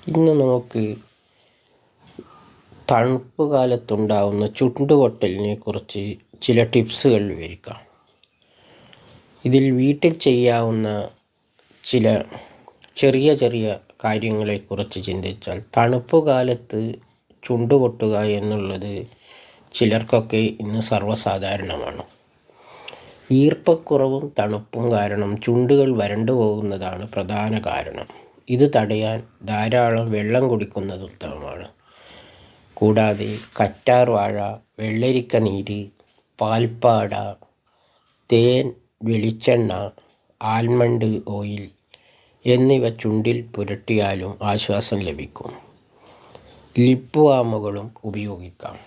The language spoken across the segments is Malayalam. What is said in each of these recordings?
ഇന്ന് നമുക്ക് തണുപ്പ് കാലത്തുണ്ടാകുന്ന ചുണ്ടുപൊട്ടലിനെ കുറിച്ച് ചില ടിപ്സുകൾ വിവരിക്കാം. ഇതിൽ വീട്ടിൽ ചെയ്യാവുന്ന ചില ചെറിയ ചെറിയ കാര്യങ്ങളെക്കുറിച്ച് ചിന്തിച്ചാൽ തണുപ്പ് കാലത്ത് ചുണ്ടുപൊട്ടുക എന്നുള്ളത് ചിലർക്കൊക്കെ ഇന്ന് സർവ്വസാധാരണമാണ്. ഈർപ്പക്കുറവും തണുപ്പും കാരണം ചുണ്ടുകൾ വരണ്ടു പോകുന്നതാണ് പ്രധാന കാരണം. ഇത് തടയാൻ ധാരാളം വെള്ളം കുടിക്കുന്നത് ഉത്തമമാണ്. കൂടാതെ കറ്റാർ വാഴ, വെള്ളരിക്ക നീര്, പാൽപ്പാട, തേൻ, വെളിച്ചെണ്ണ, ആൽമണ്ട് ഓയിൽ എന്നിവ ചുണ്ടിൽ പുരട്ടിയാലും ആശ്വാസം ലഭിക്കും. ലിപ്പ് ബാമുകളും ഉപയോഗിക്കാം.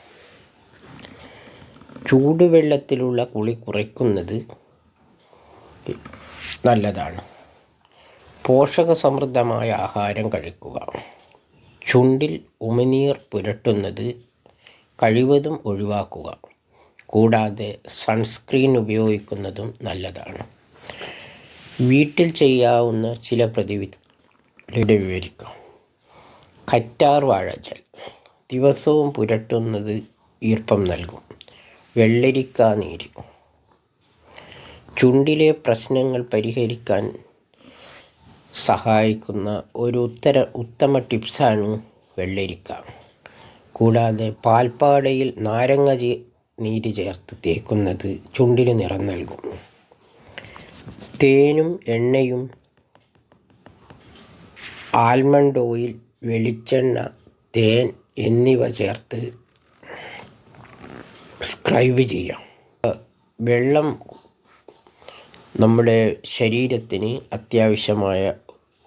ചൂടുവെള്ളത്തിലുള്ള കുളി കുറയ്ക്കുന്നത് നല്ലതാണ്. പോഷകസമൃദ്ധമായ ആഹാരം കഴിക്കുക. ചുണ്ടിൽ ഉമിനീർ പുരട്ടുന്നത് കഴിവതും ഒഴിവാക്കുക. കൂടാതെ സൺസ്ക്രീൻ ഉപയോഗിക്കുന്നതും നല്ലതാണ്. വീട്ടിൽ ചെയ്യാവുന്ന ചില പ്രതിവിധികൾ വിവരിക്കാം. കറ്റാർ വാഴ ജെൽ ദിവസവും പുരട്ടുന്നത് ഈർപ്പം നൽകും. വെള്ളരിക്ക നീര് ചുണ്ടിലെ പ്രശ്നങ്ങൾ പരിഹരിക്കാൻ സഹായിക്കുന്ന ഒരു ഉത്തമ ടിപ്സാണ് വെള്ളരിക്ക. കൂടാതെ പാൽപ്പാടയിൽ നാരങ്ങ നീര് ചേർത്ത് തേക്കുന്നത് ചുണ്ടിന് നിറം നൽകും. തേനും എണ്ണയും, ആൽമണ്ട് ഓയിൽ, വെളിച്ചെണ്ണ, തേൻ എന്നിവ ചേർത്ത് സ്ക്രൈബ് ചെയ്യാം. വെള്ളം നമ്മുടെ ശരീരത്തിന് അത്യാവശ്യമായ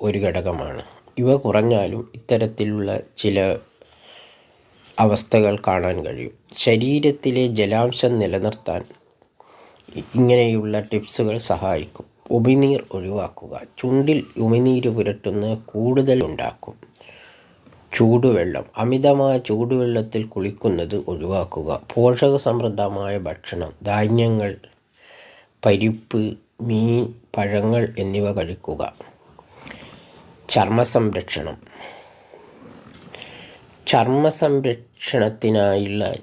ഒരു ഘടകമാണ്. ഇവ കുറഞ്ഞാലും ഇത്തരത്തിലുള്ള ചില അവസ്ഥകൾ കാണാൻ കഴിയും. ശരീരത്തിലെ ജലാംശം നിലനിർത്താൻ ഇങ്ങനെയുള്ള ടിപ്സുകൾ സഹായിക്കും. ഉമിനീർ ഒഴിവാക്കുക. ചുണ്ടിൽ ഉമിനീര് പുരട്ടുന്നത് കൂടുതൽ ഉണ്ടാക്കും. ചൂടുവെള്ളം അമിതമായ ചൂടുവെള്ളത്തിൽ കുളിക്കുന്നത് ഒഴിവാക്കുക. പോഷകസമൃദ്ധമായ ഭക്ഷണം, ധാന്യങ്ങൾ, പരിപ്പ്, മീൻ, പഴങ്ങൾ എന്നിവ കഴിക്കുക. ചർമ്മ സംരക്ഷണത്തിനായുള്ള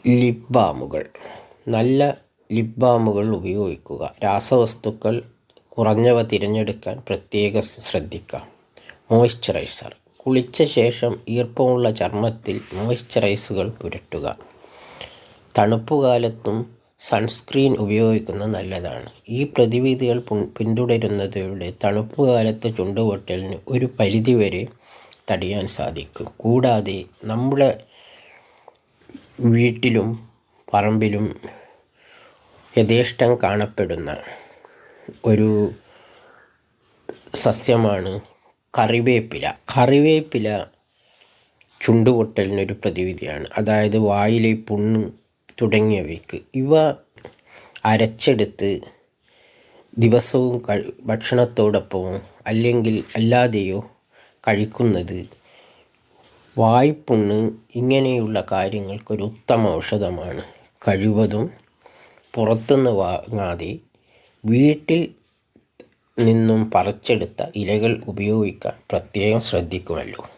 ലിപ് ബാമുകൾ. നല്ല ലിപ് ബാമുകൾ ഉപയോഗിക്കുക. രാസവസ്തുക്കൾ കുറഞ്ഞവ തിരഞ്ഞെടുക്കാൻ പ്രത്യേകം ശ്രദ്ധിക്കുക. മോയ്സ്ചറൈസർ കുളിച്ച ശേഷം ഈർപ്പമുള്ള ചർമ്മത്തിൽ മോയ്സ്ചറൈസറുകൾ പുരട്ടുക. തണുപ്പുകാലത്തും സൺസ്ക്രീൻ ഉപയോഗിക്കുന്നത് നല്ലതാണ്. ഈ പ്രതിവിധികൾ പിന്തുടരുന്നതിലൂടെ തണുപ്പുകാലത്ത് ചുണ്ടുപൊട്ടലിന് ഒരു പരിധിവരെ തടയാൻ സാധിക്കും. കൂടാതെ നമ്മുടെ വീട്ടിലും പറമ്പിലും യഥേഷ്ടം കാണപ്പെടുന്ന ഒരു സസ്യമാണ് കറിവേപ്പില. കറിവേപ്പില ചുണ്ടുപൊട്ടലിനൊരു പ്രതിവിധിയാണ്. അതായത് വായിലെ പുണ്ണ് തുടങ്ങിയവയ്ക്ക്. ഇവ അരച്ചെടുത്ത് ദിവസവും ഭക്ഷണത്തോടൊപ്പമോ അല്ലെങ്കിൽ അല്ലാതെയോ കഴിക്കുന്നത് വായ്പുണ്ണ് ഇങ്ങനെയുള്ള കാര്യങ്ങൾക്കൊരു ഉത്തമ ഔഷധമാണ്. കഴിവതും പുറത്തുനിന്ന് വാങ്ങാതെ വീട്ടിൽ നിന്നും പറിച്ചെടുത്ത ഇലകൾ ഉപയോഗിക്കാൻ പ്രത്യേകം ശ്രദ്ധിക്കുമല്ലോ.